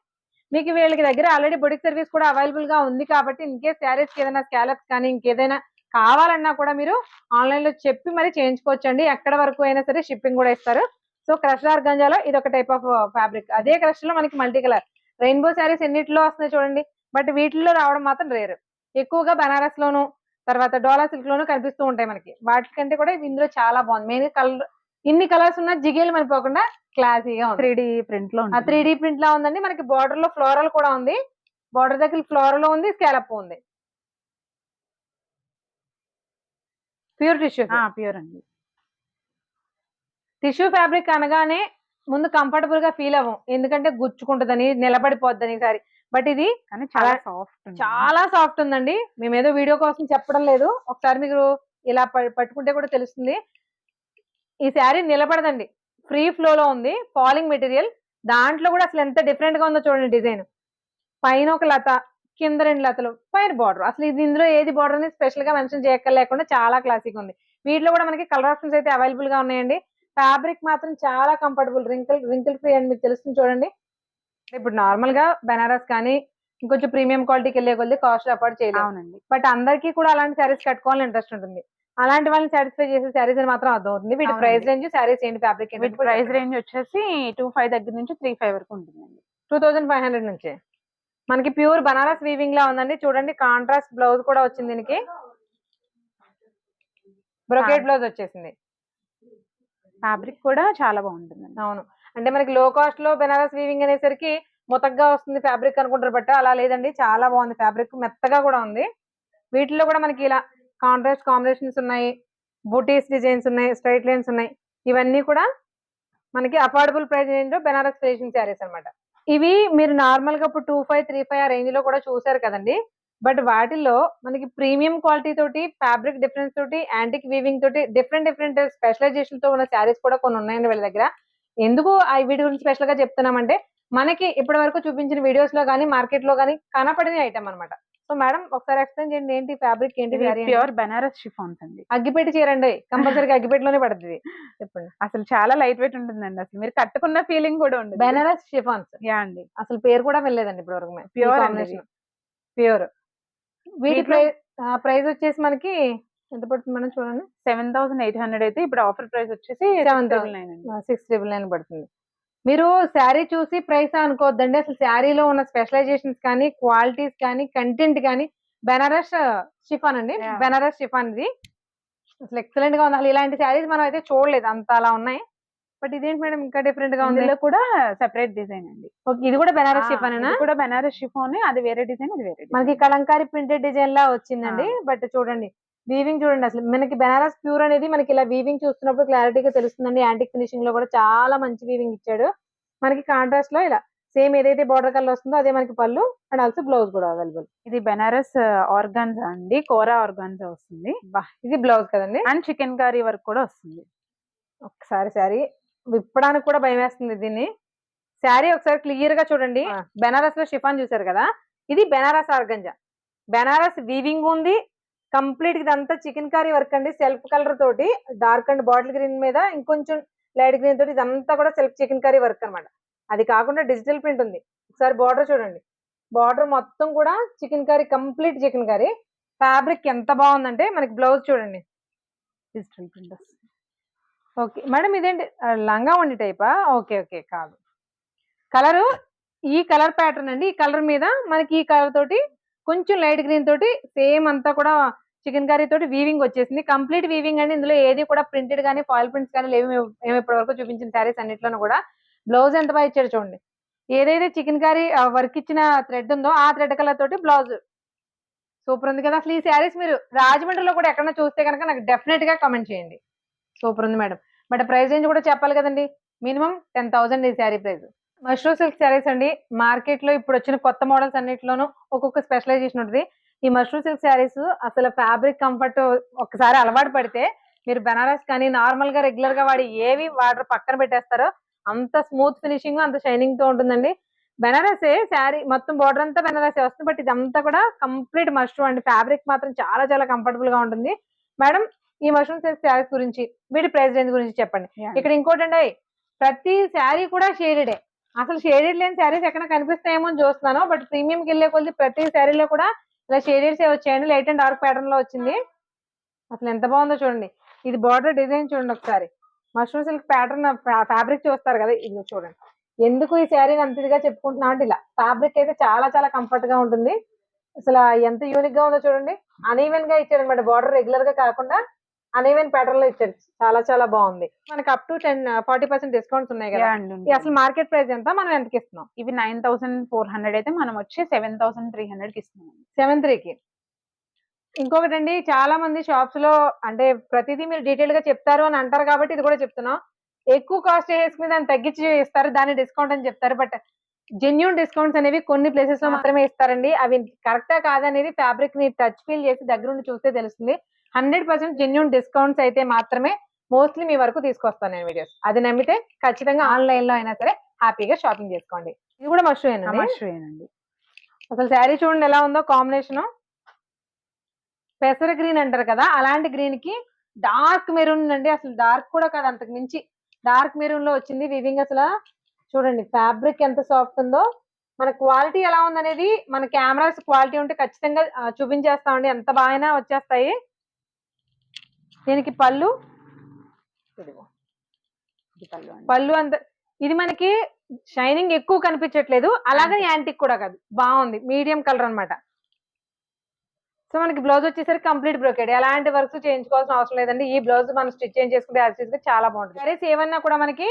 మీకు వీళ్ళకి దగ్గర ఆల్రెడీ బొటిక్ సర్వీస్ కూడా అవైలబుల్ గా ఉంది కాబట్టి ఇన్ కేస్ శారీస్ కి ఏదైనా స్కాలప్స్ కానీ ఇంకేదైనా కావాలన్నా కూడా మీరు ఆన్లైన్ లో చెప్పి మరి చేయించుకోవచ్చండి. ఎక్కడ వరకు అయినా సరే షిప్పింగ్ కూడా ఇస్తారు. సో క్రష్ ఆర్గంజాలో ఇది ఒక టైప్ ఆఫ్ ఫ్యాబ్రిక్. అదే క్రష్ లో మనకి మల్టీ కలర్ రెయిన్బో శారీస్ ఎన్నిట్లో వస్తున్నాయి చూడండి. బట్ వీటిల్లో రావడం మాత్రం రేరు. ఎక్కువగా బనారస్ లోను తర్వాత డోలా సిల్క్ లోను కనిపిస్తూ ఉంటాయి మనకి. వాటికంటే కూడా ఇందులో చాలా బాగుంది. మెయిన్ కలర్ ఇన్ని కలర్స్ ఉన్న జిగేలు మనిపోకుండా క్లాసీగా ఉంది. 3D ప్రింట్ లో 3D ప్రింట్ లా ఉందండి. మనకి బార్డర్ లో ఫ్లోరల్ కూడా ఉంది. బార్డర్ దగ్గర ఫ్లోరల్ ఉంది, స్కాలప్ ఉంది. Pure tissue. ప్యూర్ అండి. టిష్యూ ఫ్యాబ్రిక్ అనగానే ముందు కంఫర్టబుల్ గా ఫీల్ అవ్వం, ఎందుకంటే గుచ్చుకుంటుందని నిలబడిపోద్దని సారీ. బట్ ఇది కానీ చాలా అలా- సాఫ్ట్ చాలా సాఫ్ట్ ఉందండి. మేము ఏదో వీడియో కోసం చెప్పడం లేదు, ఒకసారి మీరు ఇలా పట్టుకుంటే కూడా తెలుస్తుంది. ఈ శారీ నిలబడదండి, ఫ్రీ ఫ్లో లో ఉంది. ఫాలింగ్ మెటీరియల్, దాంట్లో కూడా అసలు ఎంత డిఫరెంట్ గా ఉందో చూడండి. డిజైన్ పైన ఒక లత, కింద రెండు లతలు, పైన బార్డర్. అసలు ఇది ఇందులో ఏది బార్డర్ అని స్పెషల్ గా మెన్షన్ చేయక్కర్లేకుండా చాలా క్లాసిక్ ఉంది. వీటిలో కూడా మనకి కలర్ ఆప్షన్స్ అయితే అవైలబుల్ గా ఉన్నాయండి. ఫ్యాబ్రిక్ మాత్రం చాలా కంఫర్టబుల్, రింకిల్ ఫ్రీ అని మీకు తెలుస్తుంది చూడండి. ఇప్పుడు నార్మల్ గా బెనారస్ కానీ ఇంకొంచెం ప్రీమియం క్వాలిటీకి వెళ్ళే కొద్ది కాస్ట్ అఫోర్డ్ చేయలేము. అవునండి. బట్ అందరికీ కూడా అలాంటి శారీస్ కట్టుకోవాలని ఇంట్రెస్ట్ ఉంటుంది. అలాంటి వాళ్ళని సాటిస్ఫై చేసే శారీస్ అని మాత్రం అర్థం అవుతుంది. వీటి అవునండి. ప్రైస్ రేంజ్, శారీస్ ఏంటి, ఫ్యాబ్రిక్ వీటి ప్రైస్ రేంజ్ వచ్చేసి 25 దగ్గర నుంచి 35 వరకు ఉంటుందండి. 2500 నుంచి. మనకి ప్యూర్ బనారస్ వీవింగ్ లా ఉందండి. చూడండి కాంట్రాస్ట్ బ్లౌజ్ కూడా వచ్చింది దీనికి. బ్రొకేట్ బ్లౌజ్ వచ్చేసింది. ఫ్యాబ్రిక్ కూడా చాలా బాగుంటుందండి. అవును, అంటే మనకి లో కాస్ట్ లో బెనారస్ వీవింగ్ అనేసరికి మొత్తగా వస్తుంది ఫ్యాబ్రిక్ అనుకుంటారు, బట్ అలా లేదండి. చాలా బాగుంది ఫ్యాబ్రిక్, మెత్తగా కూడా ఉంది. వీటిలో కూడా మనకి ఇలా కాంట్రాస్ట్ కాంబినేషన్స్ ఉన్నాయి, బూటీస్ డిజైన్స్ ఉన్నాయి, స్ట్రైట్ లైన్స్ ఉన్నాయి. ఇవన్నీ కూడా మనకి అఫోర్డబుల్ ప్రైస్ రేంజ్ లో బెనారస్ ఫినిషింగ్ శారీస్ అన్నమాట. ఇవి మీరు నార్మల్ గా ఇప్పుడు 2535 ఆ రేంజ్ లో కూడా చూసారు కదండి. బట్ వాటిల్లో మనకి ప్రీమియం క్వాలిటీ తోటి, ఫ్యాబ్రిక్ డిఫరెన్స్ తోటి, యాంటిక్ వీవింగ్ తోటి డిఫరెంట్ స్పెషలైజేషన్ తో ఉన్న శారీస్ కూడా కొన్ని ఉన్నాయండి వీళ్ళ దగ్గర. ఎందుకు వీటి గురించి స్పెషల్ గా చెప్తున్నామంటే, మనకి ఇప్పటి వరకు చూపించిన వీడియోస్ లో కానీ మార్కెట్ లో కానీ కనపడని ఐటమ్ అన్నమాట. సో మేడం ఒకసారి ఎక్స్ప్లెయిన్ చేయండి, ఏంటి ఫ్యాబ్రిక్, ఏంటి ప్యూర్ బెనారస్ షిఫాన్స్ అండి. అగ్గిపెట్టి చీరండి, కంపల్సరీగా అగ్గిపెట్టిలోనే పడుతుంది. చెప్పండి. అసలు చాలా లైట్ వెయిట్ ఉంటుందండి. అసలు మీరు కట్టుకున్న ఫీలింగ్ కూడా ఉండదు. బెనారస్ షిఫాన్స్ యా అండి. అసలు పేరు కూడా వెళ్ళలేదండి ఇప్పటి వరకు. Pure combination pure. వీటి ప్రైస్ వచ్చేసి మనకి ఎంత పడుతుంది మేడం చూడండి. 7800 అయితే ఇప్పుడు ఆఫర్ ప్రైస్ వచ్చేసి 699 పడుతుంది. మీరు శారీ చూసి ప్రైస్ అనుకోవద్దండి. అసలు శారీలో ఉన్న స్పెషలైజేషన్స్ కానీ, క్వాలిటీస్ కానీ, కంటెంట్ కానీ, బెనారస్ షిఫాన్ అండి. Yeah. బెనారస్ షిఫాన్ ఇది అసలు ఎక్సలెంట్ గా ఉంది. అసలు ఇలాంటి శారీస్ మనం అయితే చూడలేదు, అంత అలా ఉన్నాయి. బట్ ఇదేంటి మేడం ఇంకా డిఫరెంట్ గా ఉంది. ఇందులో కూడా సెపరేట్ డిజైన్ అండి. Okay, ఇది కూడా బెనారస్ షిఫాన్ ఇది కూడా బెనారస్ షిఫాన్, అది వేరే డిజైన్, ఇది వేరే మనకి కలంకారీ ప్రింటెడ్ డిజైన్ లా వచ్చిందండి. బట్ చూడండి వీవింగ్ చూడండి, అసలు మనకి బెనారస్ ప్యూర్ అనేది మనకి ఇలా వీవింగ్ చూస్తున్నప్పుడు క్లారిటీగా తెలుస్తుందండి. యాంటిక్ ఫినిషింగ్ లో కూడా చాలా మంచి వీవింగ్ ఇచ్చాడు. మనకి కాంట్రాస్ట్ లో ఇలా సేమ్ ఏదైతే బార్డర్ కలర్ వస్తుందో అదే మనకి పళ్ళు, అండ్ ఆల్సో బ్లౌజ్ కూడా అవైలబుల్. ఇది బెనారస్ ఆర్గాన్జా అండి, కోరా ఆర్గాన్జా వస్తుంది. ఇది బ్లౌజ్ కదండి, అండ్ చికెన్ కర్రీ వర్క్ కూడా వస్తుంది. ఒకసారి శారీ విప్పడానికి కూడా భయం వేస్తుంది దీన్ని. శారీ ఒకసారి క్లియర్ గా చూడండి. బెనారస్ లో షిఫాన్ చూసారు కదా, ఇది బెనారస్ ఆర్గంజా. బెనారస్ వీవింగ్ ఉంది కంప్లీట్. ఇదంతా చికెన్ కర్రీ వర్క్ అండి, సెల్ఫ్ కలర్ తోటి డార్క్ అండ్ బాటిల్ గ్రీన్ మీద ఇంకొంచెం లైట్ గ్రీన్ తోటి ఇదంతా కూడా సెల్ఫ్ చికెన్ కర్రీ వర్క్ అన్నమాట. అది కాకుండా డిజిటల్ ప్రింట్ ఉంది. ఒకసారి బార్డర్ చూడండి, బార్డర్ మొత్తం కూడా chicken curry, complete chicken curry. Fabric ఎంత బాగుందంటే మనకి బ్లౌజ్ చూడండి డిజిటల్ ప్రింట్ వస్తుంది. ఓకే మేడం, ఇదేంటి లంగా ఉండి టైపా? ఓకే ఓకే, కాదు. కలరు ఈ కలర్ ప్యాటర్న్ అండి. ఈ కలర్ మీద మనకి ఈ కలర్ తోటి కొంచెం లైట్ గ్రీన్ తోటి సేమ్ అంతా కూడా చికెన్ కర్రీ తోటి వీవింగ్ వచ్చేసింది. కంప్లీట్ వీవింగ్ అండి. ఇందులో ఏది కూడా ప్రింటెడ్ కానీ ఫాయిల్ ప్రింట్స్ కానీ లేవు. మేము ఇప్పటి వరకు చూపించిన శారీస్ అన్నిట్లోనూ కూడా. బ్లౌజ్ ఎంత బాగా ఇచ్చాడు చూడండి. ఏదైతే చికెన్ కర్రీ వర్క్ ఇచ్చిన థ్రెడ్ ఉందో ఆ థ్రెడ్ కలర్ తోటి బ్లౌజ్ సూపర్ ఉంది కదా. అసలు ఈ శారీస్ మీరు రాజమండ్రిలో కూడా ఎక్కడైనా చూస్తే కనుక నాకు డెఫినెట్ గా కామెంట్ చేయండి. సూపర్ ఉంది మేడం. బట్ ప్రైస్ రేంజ్ కూడా చెప్పాలి కదండి. మినిమం 10,000 ఈ sari price. Mushroom silk saris అండి. మార్కెట్ లో ఇప్పుడు వచ్చిన కొత్త మోడల్స్ అన్నిటిలోనూ ఒక్కొక్క స్పెషలైజేషన్ ఉంటుంది. ఈ మష్రూమ్ సిల్క్ శారీస్ అసలు ఫ్యాబ్రిక్ కంఫర్ట్ ఒక్కసారి అలవాటు పడితే మీరు బెనారస్ కానీ నార్మల్ గా రెగ్యులర్ గా వాడి ఏవి వాటర్ పక్కన పెట్టేస్తారో అంత స్మూత్ ఫినిషింగ్ అంత షైనింగ్ తో ఉంటుందండి. బెనారసే శారీ మొత్తం బోర్డర్ అంతా బెనారసే వస్తుంది, బట్ ఇదంతా కూడా కంప్లీట్ మష్రూమ్ అండి. ఫ్యాబ్రిక్ మాత్రం చాలా చాలా కంఫర్టబుల్ గా ఉంటుంది. మేడం ఈ మష్రూమ్ సిల్క్ శారీస్ గురించి వీటి ప్రైస్ రేంజ్ గురించి చెప్పండి. ఇక్కడ ఇంకోటి అండి, ప్రతి శారీ కూడా షేడెడే. అసలు షేడెడ్ లేని శారీస్ ఎక్కడ కనిపిస్తాయేమో అని చూస్తున్నాను, బట్ ప్రీమియంకి వెళ్ళే కొద్ది ప్రతి శారీలో కూడా ఇలా షేడెడ్స్ వచ్చాయండి. లైట్ అండ్ డార్క్ ప్యాటర్న్ లో వచ్చింది. అసలు ఎంత బాగుందో చూడండి. ఇది బార్డర్ డిజైన్ చూడండి ఒకసారి. మష్రూమ్ సిల్క్ ప్యాటర్న్ ఫ్యాబ్రిక్ చూస్తారు కదా, ఇది చూడండి. ఎందుకు ఈ శారీని అంత ఇదిగా చెప్పుకుంటున్నా అంటే ఇలా ఫ్యాబ్రిక్ అయితే చాలా చాలా కంఫర్ట్ గా ఉంటుంది. అసలు ఎంత యూనిక్ గా ఉందో చూడండి. అనీవెన్ గా ఇచ్చాడు అనమాట, బార్డర్ రెగ్యులర్ గా కాకుండా అనీవెన్ ప్యాటర్న్ లో ఇచ్చాడు. చాలా చాలా బాగుంది. మనకి అప్ టు 40% డిస్కౌంట్స్ ఉన్నాయి కదా. అసలు మార్కెట్ ప్రైస్ ఎంత, మనం ఎంతకి ఇస్తున్నాం? ఇవి 9400 అయితే మనం వచ్చి 7300 కి ఇస్తున్నాం. 73కి. ఇంకొకటి అండి, చాలా మంది షాప్స్ లో అంటే ప్రతిదీ మీరు డీటెయిల్ గా చెప్తారు అని అంటారు కాబట్టి ఇది కూడా చెప్తున్నాం. ఎక్కువ కాస్ట్ వేసుకుని దాన్ని తగ్గించి ఇస్తారు, దాన్ని డిస్కౌంట్ అని చెప్తారు. బట్ జెన్యూన్ డిస్కౌంట్స్ అనేవి కొన్ని ప్లేసెస్ లో మాత్రమే ఇస్తారండి. అవి కరెక్టా కాదనేది ఫ్యాబ్రిక్ ని టచ్ ఫీల్ చేసి దగ్గరుండి చూస్తే తెలుస్తుంది. 100% జెన్యూన్ డిస్కౌంట్స్ అయితే మాత్రమే మోస్ట్లీ మీ వరకు తీసుకొస్తాను నేను వీడియోస్. అది నమ్మితే ఖచ్చితంగా ఆన్లైన్ లో అయినా సరే హ్యాపీగా షాపింగ్ చేసుకోండి. ఇది కూడా మష్రూమ్ అండి. అసలు శారీ చూడండి ఎలా ఉందో కాంబినేషన్. పెసర గ్రీన్ అంటారు కదా, అలాంటి గ్రీన్ కి డార్క్ మెరూన్ అండి. అసలు డార్క్ కూడా కాదు, అంతకు మించి డార్క్ మెరూన్ లో వచ్చింది వీవింగ్. అసలు చూడండి ఫ్యాబ్రిక్ ఎంత సాఫ్ట్ ఉందో. మన క్వాలిటీ ఎలా ఉందనేది మన కెమెరాస్ క్వాలిటీ ఉంటే ఖచ్చితంగా చూపించేస్తామండి, ఎంత బాగా వచ్చేస్తాయి. దీనికి పళ్ళు పళ్ళు అంత ఇది మనకి షైనింగ్ ఎక్కువ కనిపించట్లేదు, అలాగే యాంటిక్ కూడా కాదు, బాగుంది. మీడియం కలర్ అన్నమాట. సో మనకి బ్లౌజ్ వచ్చేసరికి కంప్లీట్ బ్రోకెడ్, ఎలాంటి వర్క్స్ చేయించుకోవాల్సిన అవసరం లేదండి. ఈ బ్లౌజ్ మనం స్టిచ్ చేసుకుంటే యాజ్ గా చాలా బాగుంటుంది. సారీస్ ఏమన్నా కూడా మనకి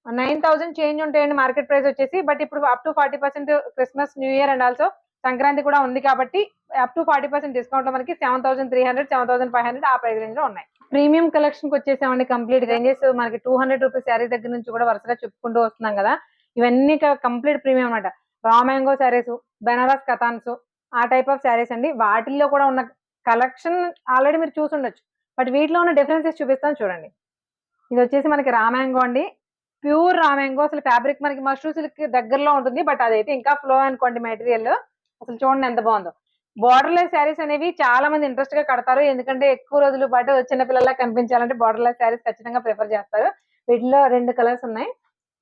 9000 చేంజ్ ఉంటాయండి మార్కెట్ ప్రైస్ వచ్చేసి. బట్ ఇప్పుడు up to 40% Christmas, new year and also Sankranti కూడా ఉంది కాబట్టి అప్ టు 40% డిస్కౌంట్ లో మనకి 7300, 7500 ఆ ప్రైస్ రేంజ్ లో ఉన్నాయి. ప్రీమియం కలెక్షన్ కి వచ్చేసామండి. కంప్లీట్ రేంజెస్ మనకి 200 రూపీస్ శారీ దగ్గర నుంచి కూడా వరుసగా చెప్పుకుంటూ వస్తున్నాం కదా. ఇవన్నీ కంప్లీట్ ప్రీమియం అన్నమాట. రా మ్యాంగో శారీస్, బెనారస్ కథాన్స్, ఆ టైప్ ఆఫ్ శారీస్ అండి. వాటిల్లో కూడా ఉన్న కలెక్షన్ ఆల్రెడీ మీరు చూసి ఉండొచ్చు, బట్ వీటిలో ఉన్న డిఫరెన్సెస్ చూపిస్తాను చూడండి. ఇది వచ్చేసి మనకి రా మ్యాంగో అండి, ప్యూర్ రా మ్యాంగో. అసలు ఫ్యాబ్రిక్ మనకి మష్రూమ్ సిల్క్ దగ్గరలో ఉంటుంది, బట్ అదైతే ఇంకా ఫ్లో అనుకోండి మెటీరియల్. అసలు చూడండి ఎంత బాగుందో. బార్డర్లెస్ శారీస్ అనేవి చాలా మంది ఇంట్రెస్ట్ గా కడతారు, ఎందుకంటే ఎక్కువ రోజుల పాటు చిన్నపిల్లలా కనిపించాలంటే బార్డర్లెస్ శారీస్ ఖచ్చితంగా ప్రిఫర్ చేస్తారు. వీటిలో 2 కలర్స్ ఉన్నాయి.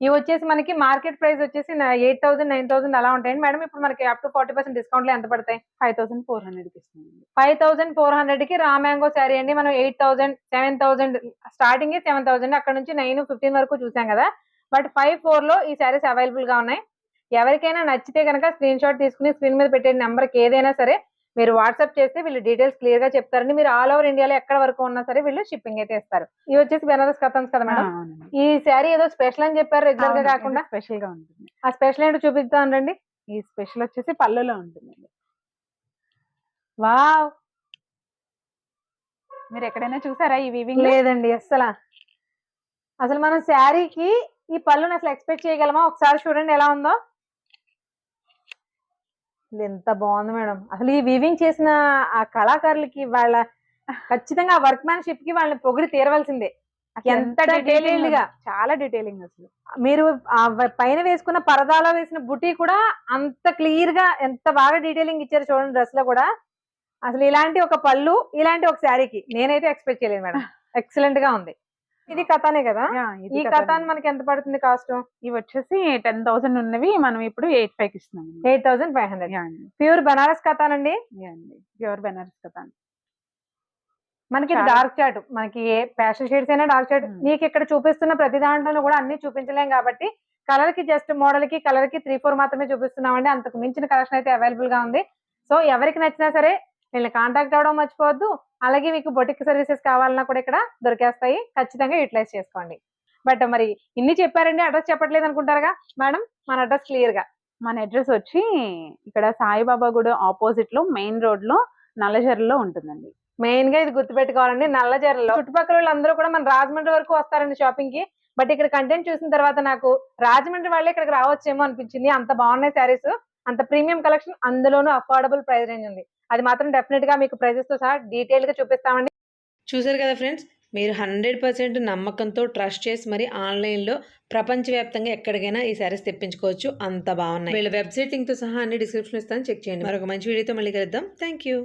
ఇవి వచ్చేసి మనకి మార్కెట్ ప్రైస్ వచ్చేసి 8000, 9000 అలా ఉంటాయండి మేడం. ఇప్పుడు మనకి అప్ టు 40% డిస్కౌంట్ లో ఎంత పడతాయి? 5400 కి ఇస్తున్నాం. 5400 కి రా మ్యాంగో శారీ అండి. మనం 8000, 7000 స్టార్టింగ్ 7000, అక్కడ నుంచి 9, 15 వరకు చూసాం కదా. బట్ 54 లో ఈ శారీస్ అవైలబుల్ గా ఉన్నాయి. ఎవరికైనా నచ్చితే కనుక స్క్రీన్ షాట్ తీసుకుని స్క్రీన్ మీద పెట్టే నెంబర్ కి ఏదైనా సరే మీరు వాట్సాప్ చేస్తే వీళ్ళు డీటెయిల్స్ క్లియర్ గా చెప్తారండి. మీరు ఆల్ ఓవర్ ఇండియాలో ఎక్కడ వరకు ఉన్నా సరే వీళ్ళు షిప్పింగ్ అయితే ఇస్తారు. ఇవి వచ్చేసి బెనారస్ కథన్స్ కదా మేడం. ఈ శారీ ఏదో స్పెషల్ అని చెప్పారు, రెగ్యులర్ గా కాకుండా స్పెషల్ గా ఉంటుంది. ఆ స్పెషల్ ఏంటో చూపిస్తాను రండి. ఈ స్పెషల్ వచ్చేసి పళ్ళులో ఉంటుందండి. వావ్, మీరు ఎక్కడైనా చూసారా ఈ వీవింగ్? లేదండి అసలు మనం శారీకి ఈ పళ్ళుని అసలు ఎక్స్పెక్ట్ చేయగలమా? ఒకసారి చూడండి ఎలా ఉందో. ఎంత బాగుంది మేడం. అసలు ఈ వీవింగ్ చేసిన ఆ కళాకారులకి వాళ్ళ ఖచ్చితంగా ఆ వర్క్ మ్యాన్షిప్ కి వాళ్ళని పొగిడి తీరవలసిందే. ఎంత డీటెయిల్డ్ గా, చాలా డీటెయిలింగ్. అసలు మీరు పైన వేసుకున్న పరదాలో వేసిన బుటీ కూడా అంత క్లియర్ గా ఎంత బాగా డీటెయిలింగ్ ఇచ్చారు చూడండి. డ్రెస్ లో కూడా అసలు ఇలాంటి ఒక పళ్ళు, ఇలాంటి ఒక శారీకి నేనైతే ఎక్స్పెక్ట్ చేయలేదు మేడం. ఎక్సలెంట్ గా ఉంది. ఇది కథానే కదా. ఈ కథాన్ మనకి ఎంత పడుతుంది కాస్ట్? ఇవి వచ్చేసి 10,000 ఉన్నవి మనం ఇప్పుడు 85 కి ఇస్తున్నాం. 8500. ప్యూర్ బనారస్ కథాన్ అండి. ప్యూర్ బెనారస్ కథాన్. మనకి డార్క్ చాట్, మనకి ప్యాస్టల్ షేడ్స్ అయినా డార్క్ చాట్. మీకు ఇక్కడ చూపిస్తున్న ప్రతి దాంట్లోనూ కూడా అన్ని చూపించలేం కాబట్టి కలర్ కి జస్ట్ మోడల్ కి కలర్ కి 3-4 మాత్రమే చూపిస్తున్నామండి. అంతకు మించిన కలెక్షన్ అయితే అవైలబుల్ గా ఉంది. సో ఎవరికి నచ్చినా సరే వీళ్ళని కాంటాక్ట్ అవ్వడం మర్చిపోవద్దు. అలాగే మీకు బొటిక్ సర్వీసెస్ కావాలన్నా కూడా ఇక్కడ దొరికేస్తాయి, ఖచ్చితంగా యూటిలైజ్ చేసుకోండి. బట్ మరి ఇన్ని చెప్పారండి, అడ్రస్ చెప్పట్లేదు అనుకుంటారుగా మేడం. మన అడ్రస్ క్లియర్ గా, మన అడ్రస్ వచ్చి ఇక్కడ సాయిబాబా గుడి ఆపోజిట్ లో మెయిన్ రోడ్ లో నల్లజర్లో ఉంటుందండి. మెయిన్ గా ఇది గుర్తుపెట్టుకోవాలండి, నల్లజర్లలో. చుట్టుపక్కల వాళ్ళందరూ కూడా మన రాజమండ్రి వరకు వస్తారండి షాపింగ్ కి. బట్ ఇక్కడ కంటెంట్ చూసిన తర్వాత నాకు రాజమండ్రి వాళ్ళే ఇక్కడికి రావచ్చేమో అనిపించింది. అంత బాగున్నాయి శారీస్, అంత ప్రీమియం కలెక్షన్, అందులోనూ అఫోర్డబుల్ ప్రైస్ రేంజ్ ఉంది. అది మాత్రం డెఫినెట్ గా మీకు ప్రైజెస్ తో సహా డీటెయిల్ గా చూపిస్తామండి. చూసారు కదా ఫ్రెండ్స్, మీరు 100% నమ్మకంతో ట్రస్ట్ చేసి మరి ఆన్లైన్లో ప్రపంచవ్యాప్తంగా ఎక్కడికైనా ఈ శారీస్ తెప్పించుకోవచ్చు. అంత బాగున్నాయి. వీళ్ళ వెబ్సైట్ లింక్తో సహా అన్ని డిస్క్రిప్షన్ ఇస్తాను, చెక్ చేయండి. మరొక మంచి వీడియోతో మళ్ళీ కలుద్దాం. Thank you.